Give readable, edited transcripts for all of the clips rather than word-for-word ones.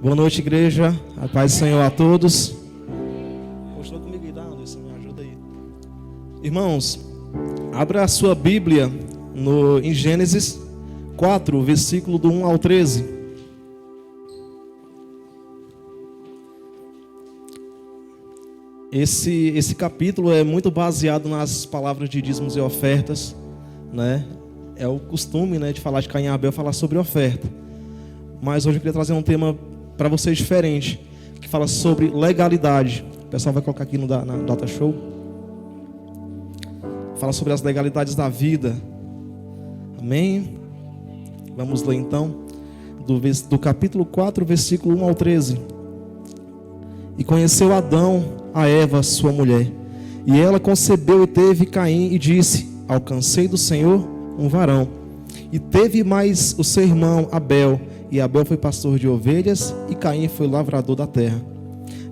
Boa noite, igreja. A paz do Senhor a todos. Continua comigo aí, dá, Anderson, me ajuda aí. Irmãos, abra a sua Bíblia em Gênesis 4, versículo do 1 ao 13. Esse capítulo é muito baseado nas palavras de dízimos e ofertas, né? É o costume, né, de falar de Caim e Abel, falar sobre oferta. Mas hoje eu queria trazer um tema para vocês diferente, que fala sobre legalidade. O pessoal vai colocar aqui na Data Show. Fala sobre as legalidades da Amém? Vamos ler então do capítulo 4, versículo 1 ao 13. E conheceu Adão a Eva, sua mulher, e ela concebeu e teve Caim, e disse: alcancei do Senhor um varão. E teve mais o seu irmão Abel, e Abel foi pastor de ovelhas, e Caim foi lavrador da terra.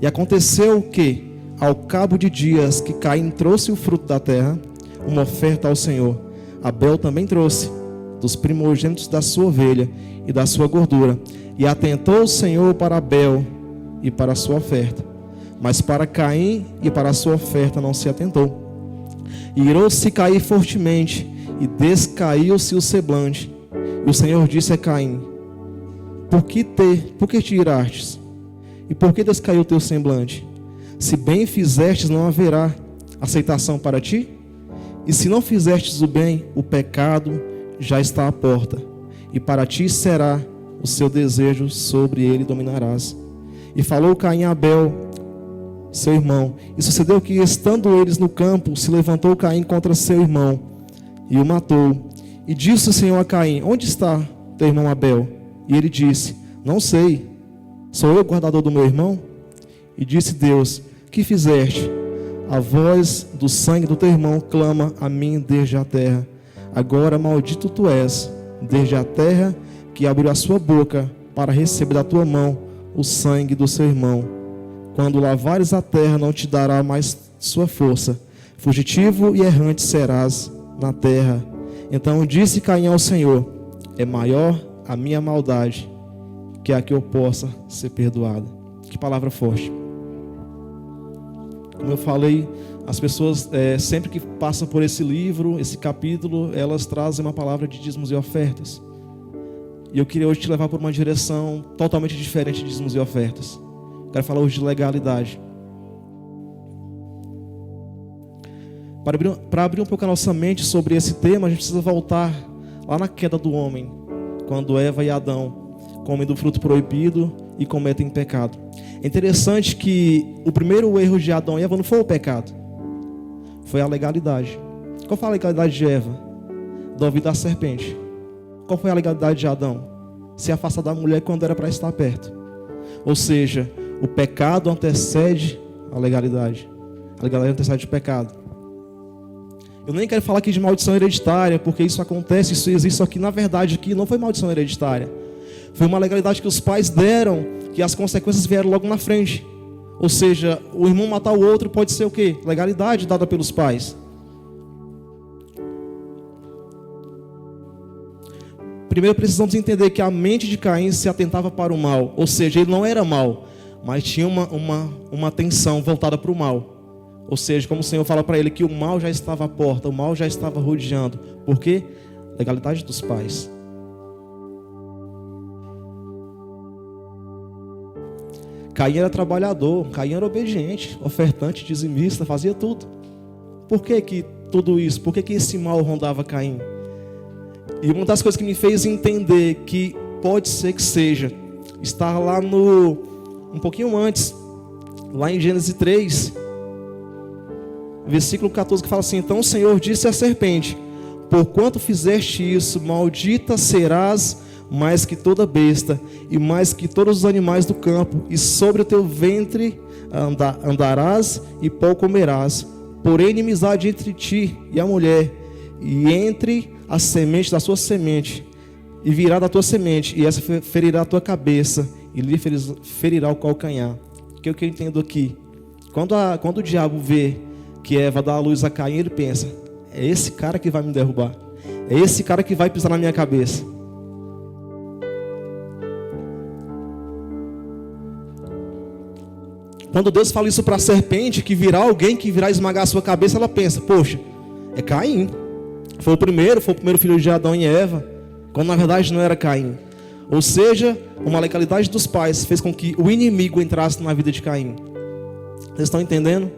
E aconteceu que, ao cabo de dias que Caim trouxe o fruto da terra, uma oferta ao Senhor, Abel também trouxe dos primogênitos da sua ovelha e da sua gordura. E atentou o Senhor para Abel e para a sua oferta, mas para Caim e para a sua oferta não se atentou. E irou-se Caim fortemente, e descaiu-se o semblante. E o Senhor disse a Caim: por que te irastes? E por que descaiu o teu semblante? Se bem fizestes, não haverá aceitação para ti? E se não fizestes o bem, o pecado já está à porta, e para ti será o seu desejo, sobre ele dominarás. E falou Caim a Abel, seu irmão. E sucedeu que, estando eles no campo, se levantou Caim contra seu irmão e o matou. E disse o Senhor a Caim: onde está teu irmão Abel? E ele disse: não sei, sou eu o guardador do meu irmão? E disse Deus: que fizeste? A voz do sangue do teu irmão clama a mim desde a terra. Agora maldito tu és desde a terra, que abriu a sua boca para receber da tua mão o sangue do seu irmão. Quando lavares a terra, não te dará mais sua força. Fugitivo e errante serás na terra. Então disse Caim ao Senhor: é maior a minha maldade que a que eu possa ser perdoado. Que palavra forte. Como eu falei, as pessoas sempre que passam por esse livro, esse capítulo, elas trazem uma palavra de dízimos e ofertas. E eu queria hoje te levar por uma direção totalmente diferente de dízimos e ofertas. Quero falar hoje de legalidade. Para abrir um pouco a nossa mente sobre esse tema, a gente precisa voltar lá na queda do homem, quando Eva e Adão comem do fruto proibido e cometem pecado. É interessante que o primeiro erro de Adão e Eva não foi o pecado, foi a legalidade. Qual foi a legalidade de Eva? Dar ouvido à serpente. Qual foi a legalidade de Adão? Se afastar da mulher quando era para estar perto. Ou seja, o pecado antecede a legalidade. A legalidade antecede o pecado. Eu nem quero falar aqui de maldição hereditária, porque isso acontece, isso existe, só que na verdade aqui não foi maldição hereditária. Foi uma legalidade que os pais deram, que as consequências vieram logo na frente. Ou seja, o irmão matar o outro pode ser o quê? Legalidade dada pelos pais. Primeiro precisamos entender que a mente de Caim se atentava para o mal. Ou seja, ele não era mal, mas tinha uma atenção voltada para o mal. Ou seja, como o Senhor fala para ele que o mal já estava à porta, o mal já estava rodeando. Por quê? Legalidade dos pais. Caim era trabalhador, Caim era obediente, ofertante, dizimista, fazia tudo. Por que tudo isso? Por que esse mal rondava Caim? E uma das coisas que me fez entender que pode ser que seja, está lá um pouquinho antes, lá em Gênesis 3, versículo 14, que fala assim: então o Senhor disse à serpente: porquanto fizeste isso, maldita serás mais que toda besta, e mais que todos os animais do campo, e sobre o teu ventre andarás, e pó comerás. Porém, inimizade entre ti e a mulher, e entre a semente da sua semente, e virá da tua semente, e essa ferirá a tua cabeça, e lhe ferirá o calcanhar. O que eu entendo aqui? Quando o diabo vê que Eva dá a luz a Caim, ele pensa: é esse cara que vai me derrubar, é esse cara que vai pisar na minha cabeça. Quando Deus fala isso para a serpente, que virá alguém que virá esmagar a sua cabeça, ela pensa, poxa, é Caim. Foi o primeiro filho de Adão e Eva, quando na verdade não era Caim. Ou seja, uma legalidade dos pais fez com que o inimigo entrasse na vida de Caim. Vocês estão entendendo?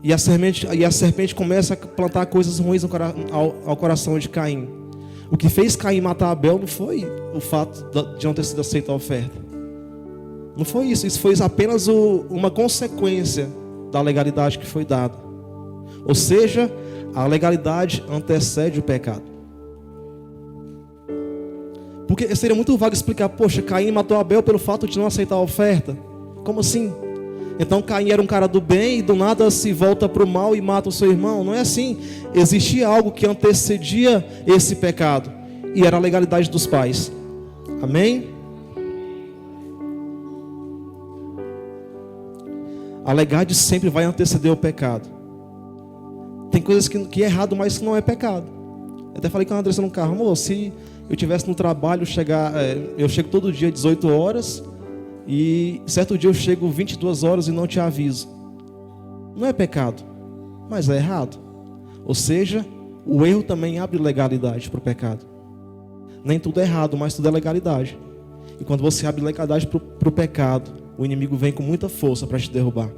E a serpente começa a plantar coisas ruins ao coração de Caim. O que fez Caim matar Abel não foi o fato de não ter sido aceita a oferta. Não foi isso. Isso foi apenas uma consequência da legalidade que foi dada. Ou seja, a legalidade antecede o pecado. Porque seria muito vago explicar, poxa, Caim matou Abel pelo fato de não aceitar a oferta. Como assim? Então Caim era um cara do bem e do nada se volta para o mal e mata o seu irmão. Não é assim. Existia algo que antecedia esse pecado. E era a legalidade dos pais. Amém? A legalidade sempre vai anteceder o pecado. Tem coisas que é errado, mas que não é pecado. Eu até falei com a Andressa no carro, amor, se eu estivesse no trabalho, eu chego todo dia 18 horas e certo dia eu chego 22 horas e não te aviso. Não é pecado, mas é errado. Ou seja, o erro também abre legalidade para o pecado. Nem tudo é errado, mas tudo é legalidade. E quando você abre legalidade para o pecado, o inimigo vem com muita força para te derrubar.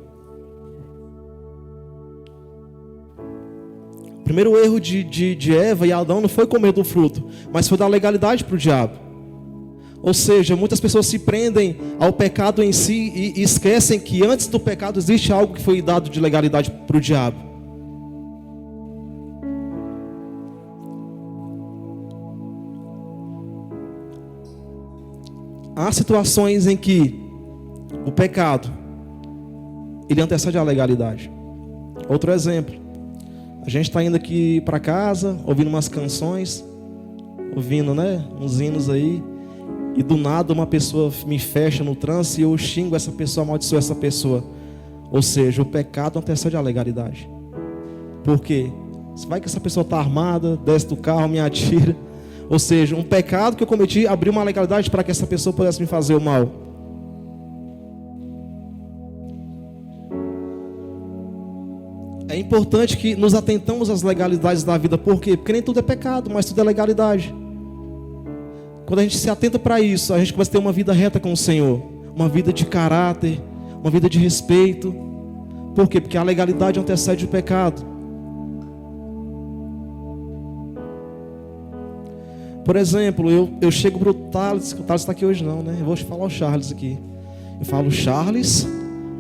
O primeiro erro de Eva e Adão não foi comer do fruto, mas foi dar legalidade para o diabo. Ou seja, muitas pessoas se prendem ao pecado em si e esquecem que antes do pecado existe algo que foi dado de legalidade para o diabo. Há situações em que o pecado ele antecede a legalidade. Outro exemplo. A gente está indo aqui para casa, ouvindo umas canções, ouvindo, uns hinos aí, e do nada uma pessoa me fecha no trânsito e eu xingo essa pessoa, amaldiçoo essa pessoa. Ou seja, o pecado antecede a legalidade. Por quê? Vai que essa pessoa está armada, desce do carro, me atira. Ou seja, um pecado que eu cometi abriu uma legalidade para que essa pessoa pudesse me fazer o mal. É importante que nos atentamos às legalidades da vida. Por quê? Porque nem tudo é pecado, mas tudo é legalidade. Quando a gente se atenta para isso, a gente começa a ter uma vida reta com o Senhor. Uma vida de caráter, uma vida de respeito. Por quê? Porque a legalidade antecede o pecado. Por exemplo, eu chego para o Thales está aqui hoje não, Eu vou falar o Charles aqui. Eu falo, Charles,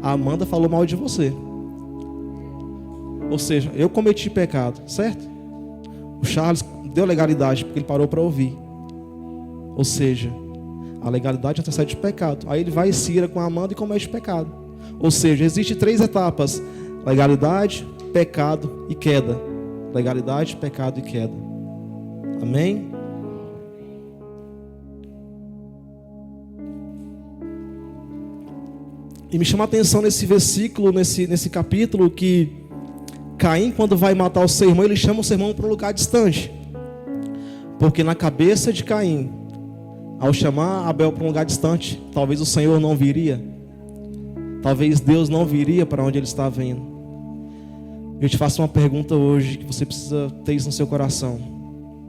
a Amanda falou mal de você. Ou seja, eu cometi pecado, certo? O Charles deu legalidade porque ele parou para ouvir. Ou seja, a legalidade antecede o pecado. Aí ele vai e se ira com a Amanda e comete pecado. Ou seja, existem 3 etapas: legalidade, pecado e queda. Legalidade, pecado e queda. Amém? E me chama a atenção nesse versículo, nesse capítulo, que Caim, quando vai matar o seu irmão, ele chama o seu irmão para um lugar distante. Porque na cabeça de Caim, ao chamar Abel para um lugar distante, talvez o Senhor não viria. Talvez Deus não viria para onde ele estava indo. Eu te faço uma pergunta hoje, que você precisa ter isso no seu coração.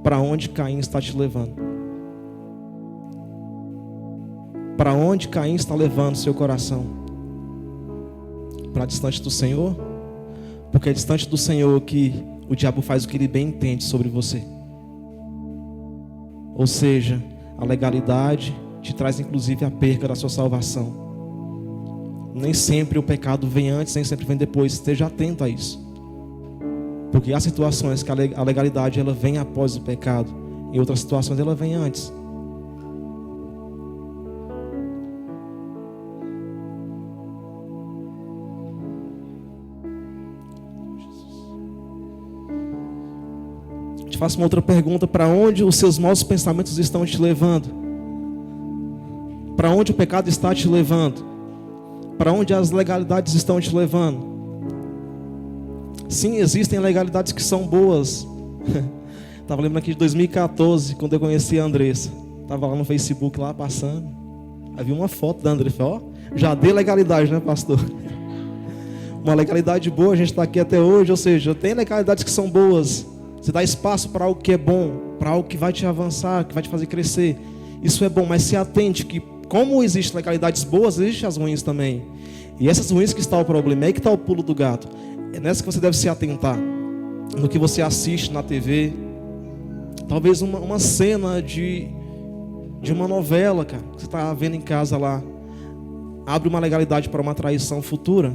Para onde Caim está te levando? Para onde Caim está levando o seu coração? Para distante do Senhor? Porque é distante do Senhor que o diabo faz o que ele bem entende sobre você. Ou seja, a legalidade te traz inclusive a perca da sua salvação. Nem sempre o pecado vem antes, nem sempre vem depois. Esteja atento a isso. Porque há situações que a legalidade ela vem após o pecado. Em outras situações ela vem antes. Te faço uma outra pergunta: para onde os seus maus pensamentos estão te levando? Para onde o pecado está te levando? Para onde as legalidades estão te levando? Sim, existem legalidades que são boas. Estava lembrando aqui de 2014, quando eu conheci a Andressa. Estava lá no Facebook, lá passando. Aí vi uma foto da André, ó, já dei legalidade, né, pastor? Uma legalidade boa, a gente está aqui até hoje, ou seja, tem legalidades que são boas. Você dá espaço para algo que é bom, para algo que vai te avançar, que vai te fazer crescer. Isso é bom, mas se atente que como existem legalidades boas, existem as ruins também. E essas ruins que está o problema, é aí que está o pulo do gato. É nessa que você deve se atentar. No que você assiste na TV. Talvez uma cena de uma novela, cara, que você está vendo em casa lá. Abre uma legalidade para uma traição futura.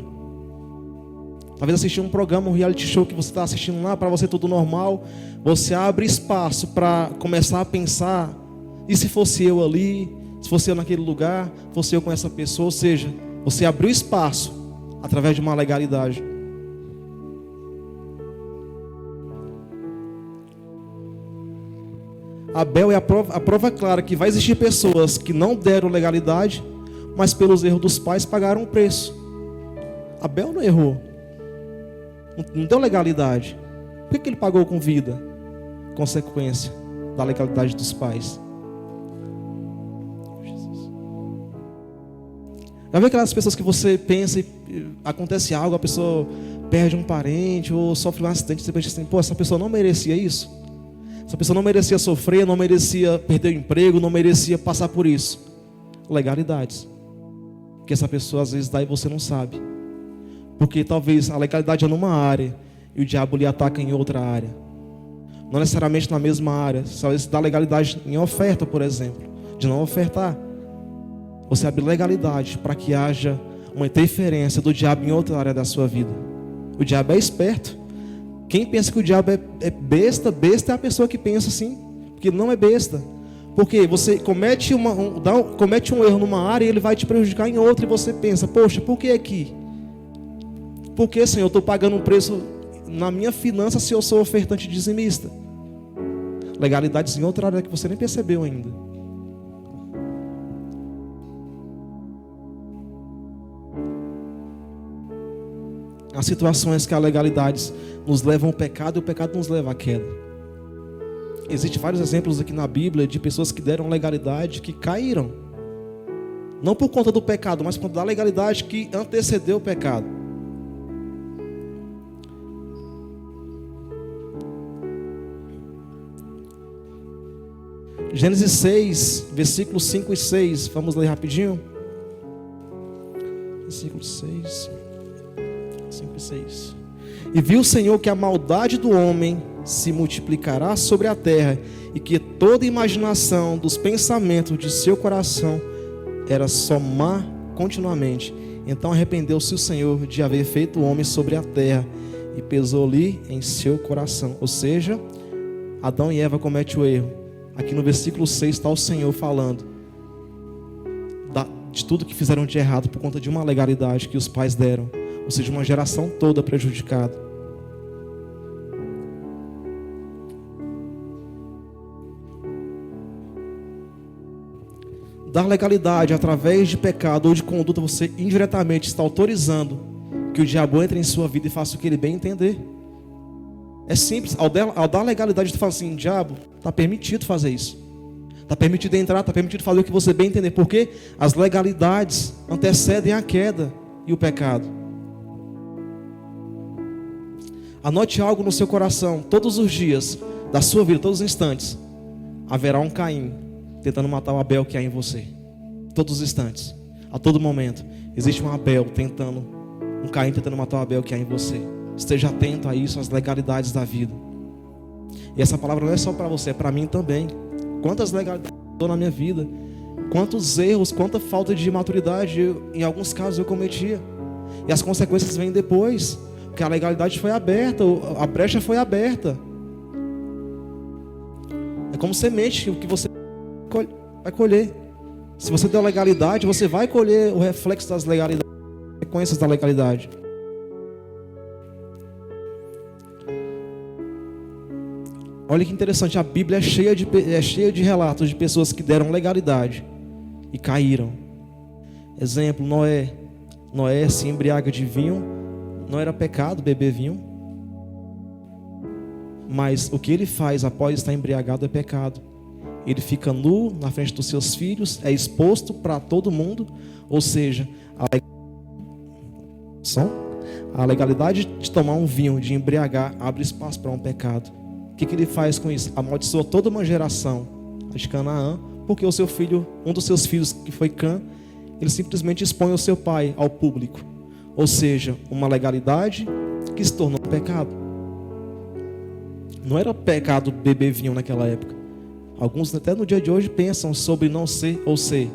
Talvez assistir um programa, um reality show que você está assistindo lá, para você tudo normal. Você abre espaço para começar a pensar. E se fosse eu ali? Se fosse eu naquele lugar? Fosse eu com essa pessoa? Ou seja, você abriu espaço através de uma legalidade. Abel é a prova clara que vai existir pessoas que não deram legalidade, mas pelos erros dos pais pagaram o preço. Abel não errou. Não deu legalidade. Por que ele pagou com vida? Consequência da legalidade dos pais. Já viu aquelas pessoas que você pensa e acontece algo, a pessoa perde um parente ou sofre um acidente, você pensa assim, pô, essa pessoa não merecia isso? Essa pessoa não merecia sofrer, não merecia perder o emprego, não merecia passar por isso. Legalidades. Que essa pessoa às vezes dá e você não sabe. Porque talvez a legalidade é numa área e o diabo lhe ataca em outra área. Não necessariamente na mesma área. Talvez dá legalidade em oferta, por exemplo. De não ofertar. Você abre legalidade para que haja uma interferência do diabo em outra área da sua vida. O diabo é esperto. Quem pensa que o diabo é besta, besta é a pessoa que pensa assim. Porque ele não é besta. Porque você comete um erro numa área e ele vai te prejudicar em outra. E você pensa, poxa, por que aqui? Por que, Senhor, eu estou pagando um preço na minha finança se eu sou ofertante dizimista? Legalidades em outra área que você nem percebeu ainda. Há situações que as legalidades nos levam ao pecado e o pecado nos leva à queda. Existem vários exemplos aqui na Bíblia de pessoas que deram legalidade que caíram. Não por conta do pecado, mas por conta da legalidade que antecedeu o pecado. Gênesis 6, versículos 5 e 6. Vamos ler rapidinho. Versículo 6. 5 e 6. E viu o Senhor que a maldade do homem se multiplicará sobre a terra, e que toda imaginação dos pensamentos de seu coração era só má continuamente. Então arrependeu-se o Senhor de haver feito o homem sobre a terra, e pesou-lhe em seu coração. Ou seja, Adão e Eva cometem o erro. Aqui no versículo 6 está o Senhor falando de tudo que fizeram de errado por conta de uma legalidade que os pais deram. Ou seja, uma geração toda prejudicada. Dar legalidade através de pecado ou de conduta, você indiretamente está autorizando que o diabo entre em sua vida e faça o que ele bem entender. É simples, ao dar legalidade, tu fala assim, diabo, está permitido fazer isso. Está permitido entrar, está permitido fazer o que você bem entender. Porque as legalidades antecedem a queda e o pecado. Anote algo no seu coração, todos os dias da sua vida, todos os instantes, haverá um Caim tentando matar o Abel que há em você. Todos os instantes, a todo momento, existe um Caim tentando matar o Abel que há em você. Esteja atento a isso, às legalidades da vida. E essa palavra não é só para você, é para mim também. Quantas legalidades eu estou na minha vida, quantos erros, quanta falta de maturidade em alguns casos eu cometia. E as consequências vêm depois, porque a legalidade foi aberta, a brecha foi aberta. É como semente que você vai colher. Se você der legalidade, você vai colher o reflexo das legalidades, as consequências da legalidade. Olha que interessante, a Bíblia é cheia de relatos de pessoas que deram legalidade e caíram. Exemplo, Noé. Noé se embriaga de vinho, não era pecado beber vinho, mas o que ele faz após estar embriagado é pecado. ele fica nu na frente dos seus filhos, é exposto para todo mundo, ou seja, a legalidade de tomar um vinho, de embriagar, abre espaço para um pecado. O que ele faz com isso? Amaldiçoa toda uma geração de Canaã, porque o seu filho, um dos seus filhos que foi Cã, ele simplesmente expõe o seu pai ao público. Ou seja, uma legalidade que se tornou pecado. Não era pecado beber vinho naquela época. Alguns até no dia de hoje pensam sobre não ser ou ser.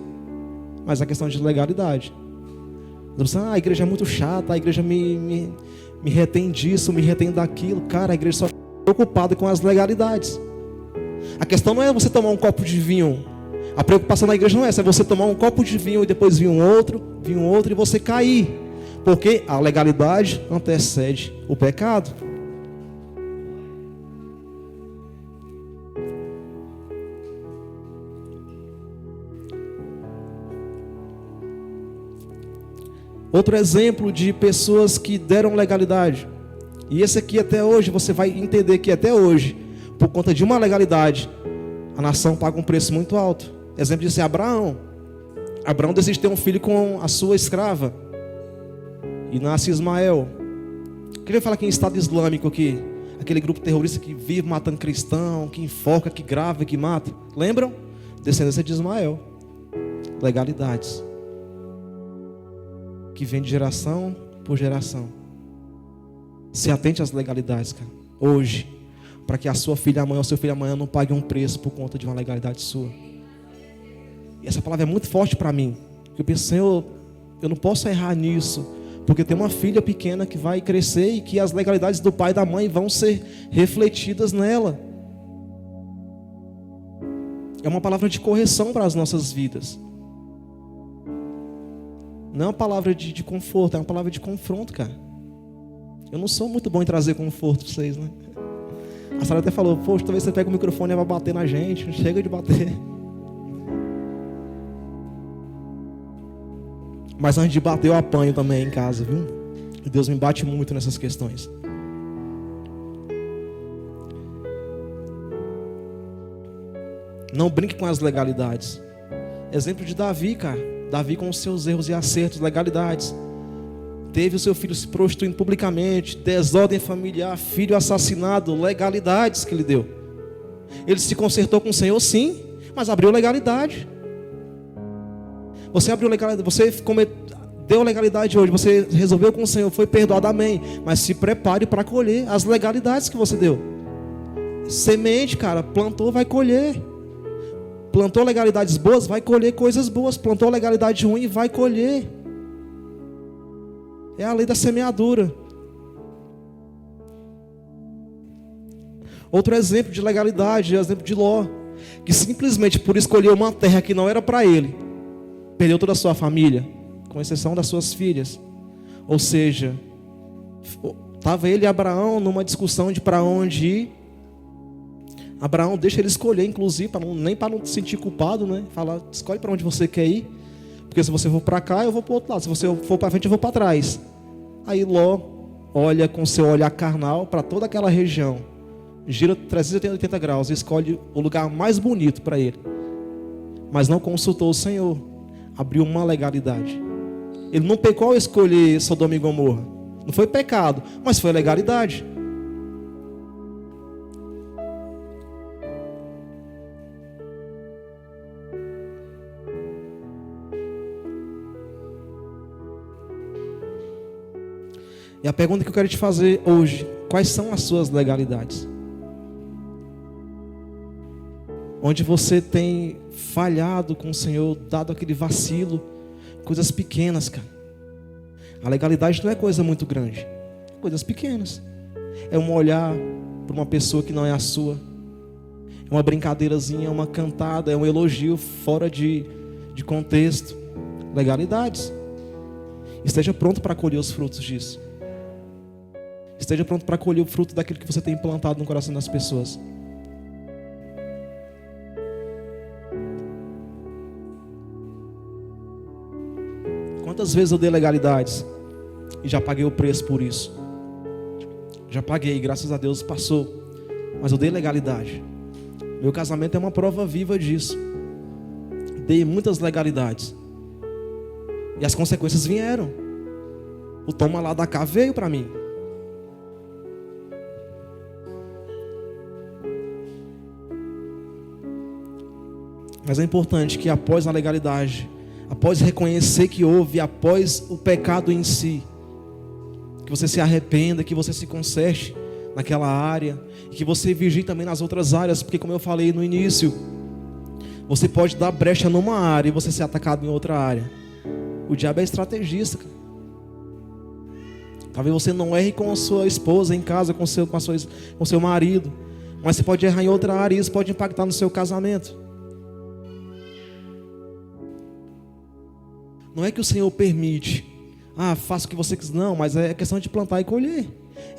Mas a questão de legalidade. A igreja é muito chata, a igreja me retém disso, me retém daquilo. Cara, a igreja só está preocupada com as legalidades. A questão não é você tomar um copo de vinho. A preocupação da igreja não é essa, é você tomar um copo de vinho e depois vir um outro e você cair. Porque a legalidade antecede o pecado. Outro exemplo de pessoas que deram legalidade. E esse aqui até hoje, você vai entender que até hoje, por conta de uma legalidade, a nação paga um preço muito alto. Exemplo disso é Abraão. Abraão decide ter um filho com a sua escrava. E nasce Ismael. Queria falar aqui em Estado Islâmico aqui. Aquele grupo terrorista que vive matando cristão, que enforca, que grava, que mata. Lembram? Descendência de Ismael. Legalidades. Que vem de geração por geração. Se atente às legalidades, cara. Hoje. Para que a sua filha amanhã ou seu filho amanhã não pague um preço por conta de uma legalidade sua. E essa palavra é muito forte para mim. Eu penso, Senhor, eu não posso errar nisso. Porque tem uma filha pequena que vai crescer e que as legalidades do pai e da mãe vão ser refletidas nela. É uma palavra de correção para as nossas vidas. Não é uma palavra de conforto, é uma palavra de confronto, cara. Eu não sou muito bom em trazer conforto para vocês, né? A Sara até falou, poxa, talvez você pegue o microfone e vai bater na gente. Não chega de bater. Mas antes de bater, eu apanho também em casa, viu? E Deus me bate muito nessas questões. Não brinque com as legalidades. Exemplo de Davi, cara. Davi com os seus erros e acertos, legalidades. Teve o seu filho se prostituindo publicamente, desordem familiar, filho assassinado, legalidades que ele deu. Ele se consertou com o Senhor, sim, mas abriu legalidade. Você abriu legalidade, você deu legalidade hoje, você resolveu com o Senhor, foi perdoado, amém. Mas se prepare para colher as legalidades que você deu. Semente, cara, plantou, vai colher. Plantou legalidades boas, vai colher coisas boas. Plantou legalidade ruim, vai colher. É a lei da semeadura. Outro exemplo de legalidade é o exemplo de Ló, que simplesmente por escolher uma terra que não era para ele, perdeu toda a sua família, com exceção das suas filhas. Ou seja, estava ele e Abraão numa discussão de para onde ir. Abraão deixa ele escolher, inclusive, nem para não se sentir culpado, né? Fala, escolhe para onde você quer ir. Porque se você for para cá, eu vou para o outro lado. Se você for para frente, eu vou para trás. Aí Ló olha com seu olhar carnal para toda aquela região. Gira 380 graus e escolhe o lugar mais bonito para ele. Mas não consultou o Senhor. Abriu uma legalidade. Ele não pecou ao escolher Sodoma e Gomorra. Não foi pecado, mas foi legalidade. E a pergunta que eu quero te fazer hoje: quais são as suas legalidades? Onde você tem falhado com o Senhor, dado aquele vacilo, coisas pequenas, cara. A legalidade não é coisa muito grande, coisas pequenas. É um olhar para uma pessoa que não é a sua, é uma brincadeirazinha, é uma cantada, é um elogio fora de contexto. Legalidades. Esteja pronto para colher os frutos disso. Esteja pronto para colher o fruto daquilo que você tem implantado no coração das pessoas. Quantas vezes eu dei legalidades e já paguei o preço por isso? Já paguei, graças a Deus passou. Mas eu dei legalidade. Meu casamento é uma prova viva disso. Dei muitas legalidades. E as consequências vieram. O toma lá da cá veio para mim. Mas é importante que após a legalidade, após reconhecer que houve, após o pecado em si, que você se arrependa, que você se conserte naquela área, e que você vigie também nas outras áreas, porque como eu falei no início, você pode dar brecha numa área e você ser atacado em outra área. O diabo é estrategista, cara. Talvez você não erre com a sua esposa em casa, com seu marido, mas você pode errar em outra área e isso pode impactar no seu casamento. Não é que o Senhor permite, faça o que você quiser, não, mas é questão de plantar e colher.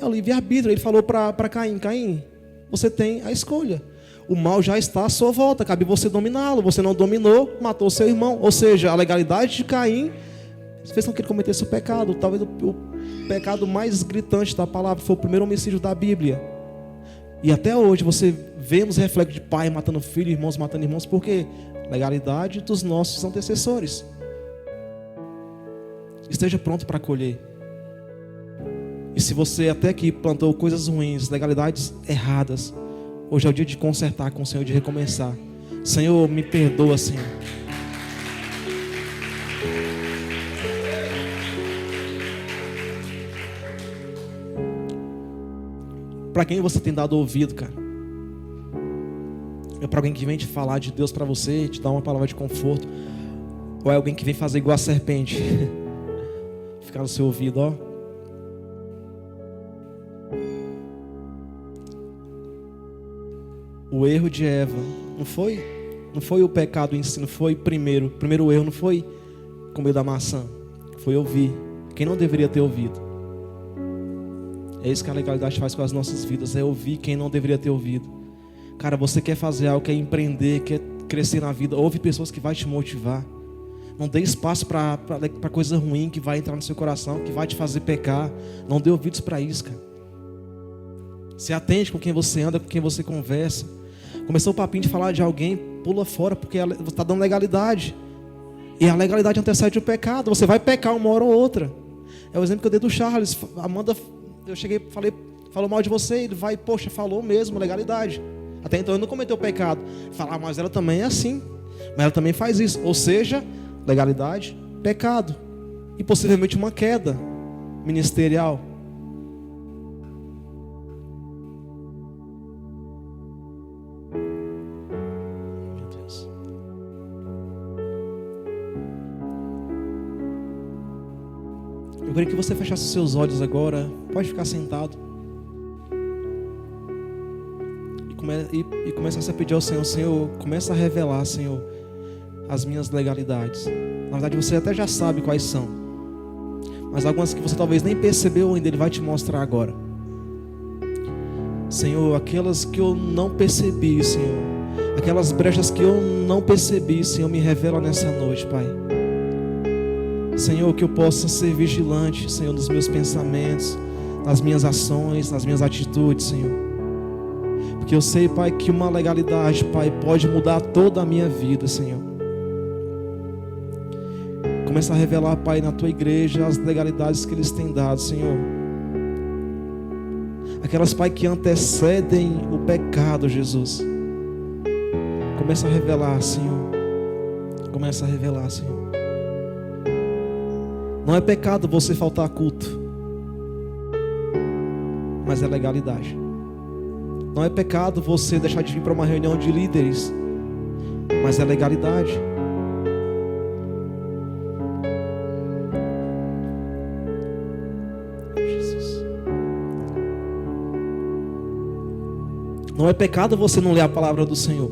É o livre-arbítrio. Ele falou para Caim: Caim, você tem a escolha. O mal já está à sua volta, cabe você dominá-lo. Você não dominou, matou seu irmão. Ou seja, a legalidade de Caim fez com que ele cometesse o pecado. Talvez o pecado mais gritante da palavra foi o primeiro homicídio da Bíblia. E até hoje você vemos reflexo de pai matando filho, irmãos matando irmãos. Por quê? Legalidade dos nossos antecessores. Esteja pronto para colher. E se você até aqui plantou coisas ruins, legalidades erradas, hoje é o dia de consertar com o Senhor, de recomeçar. Senhor, me perdoa, Senhor. Para quem você tem dado ouvido, cara? É para alguém que vem te falar de Deus para você, te dar uma palavra de conforto? Ou é alguém que vem fazer igual a serpente? Ficar no seu ouvido, ó. O erro de Eva não foi o pecado em si, não foi primeiro. O primeiro erro não foi comer da maçã, foi ouvir quem não deveria ter ouvido. É isso que a legalidade faz com as nossas vidas, é ouvir quem não deveria ter ouvido. Cara, você quer fazer algo, quer empreender, quer crescer na vida, ouve pessoas que vai te motivar. Não dê espaço para coisa ruim que vai entrar no seu coração, que vai te fazer pecar. Não dê ouvidos para isso, cara. Se atente com quem você anda, com quem você conversa. Começou o papinho de falar de alguém, pula fora, porque você está dando legalidade. E a legalidade antecede o pecado. Você vai pecar uma hora ou outra. É o exemplo que eu dei do Charles. Amanda, eu cheguei, falou mal de você, ele vai, poxa, falou mesmo, legalidade. Até então ele não cometeu pecado. Falar, mas ela também é assim. Mas ela também faz isso. Ou seja, legalidade, pecado. E possivelmente uma queda ministerial. Meu Deus. Eu queria que você fechasse os seus olhos agora. Pode ficar sentado. E começasse a pedir ao Senhor: Senhor, começa a revelar, Senhor, as minhas legalidades. Na verdade você até já sabe quais são, mas algumas que você talvez nem percebeu ainda, Ele vai te mostrar agora. Senhor, aquelas que eu não percebi, Senhor, aquelas brechas que eu não percebi, Senhor, me revela nessa noite, Pai. Senhor, que eu possa ser vigilante, Senhor, nos meus pensamentos, nas minhas ações, nas minhas atitudes, Senhor. Porque eu sei, Pai, que uma legalidade, Pai, pode mudar toda a minha vida, Senhor. Começa a revelar, Pai, na Tua igreja as legalidades que Eles têm dado, Senhor. Aquelas, Pai, que antecedem o pecado, Jesus. Começa a revelar, Senhor. Começa a revelar, Senhor. Não é pecado você faltar culto, mas é legalidade. Não é pecado você deixar de vir para uma reunião de líderes, mas é legalidade. Jesus. Não é pecado você não ler a palavra do Senhor,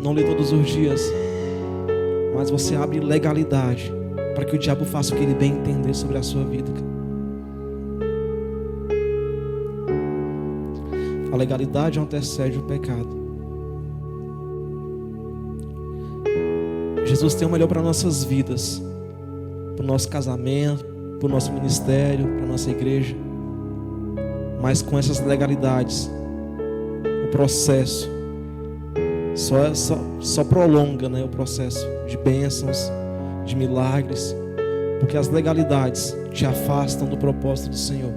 não ler todos os dias, mas você abre legalidade para que o diabo faça o que ele bem entender sobre a sua vida. A legalidade antecede o pecado. Jesus tem o melhor para nossas vidas, para o nosso casamento, para o nosso ministério, para a nossa igreja. Mas com essas legalidades, o processo só prolonga, né, o processo de bênçãos, de milagres, porque as legalidades te afastam do propósito do Senhor.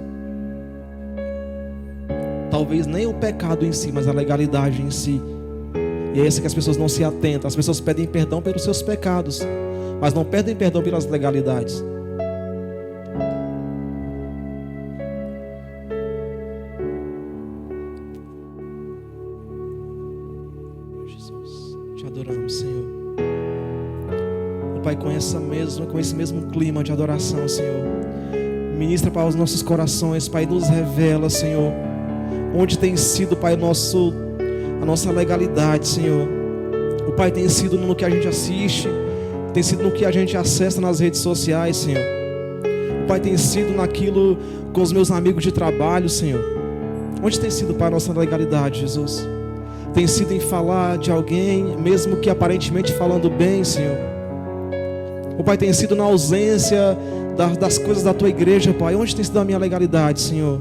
Talvez nem o pecado em si, mas a legalidade em si. E é isso que as pessoas não se atentam. As pessoas pedem perdão pelos seus pecados, mas não pedem perdão pelas legalidades. Jesus, te adoramos, Senhor. Pai, com esse mesmo clima de adoração, Senhor, ministra para os nossos corações, Pai, nos revela, Senhor, onde tem sido, Pai, a nossa legalidade, Senhor. O Pai, tem sido no que a gente assiste, tem sido no que a gente acessa nas redes sociais, Senhor. O Pai, tem sido naquilo com os meus amigos de trabalho, Senhor. Onde tem sido, Pai, a nossa legalidade, Jesus? Tem sido em falar de alguém, mesmo que aparentemente falando bem, Senhor. O Pai, tem sido na ausência das coisas da Tua igreja, Pai. Onde tem sido a minha legalidade, Senhor?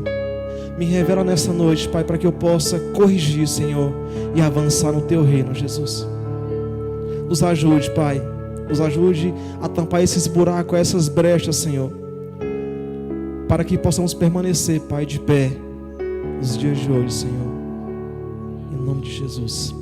Me revela nessa noite, Pai, para que eu possa corrigir, Senhor, e avançar no Teu reino, Jesus. Nos ajude, Pai. Nos ajude a tampar esses buracos, essas brechas, Senhor, para que possamos permanecer, Pai, de pé nos dias de hoje, Senhor. Em nome de Jesus.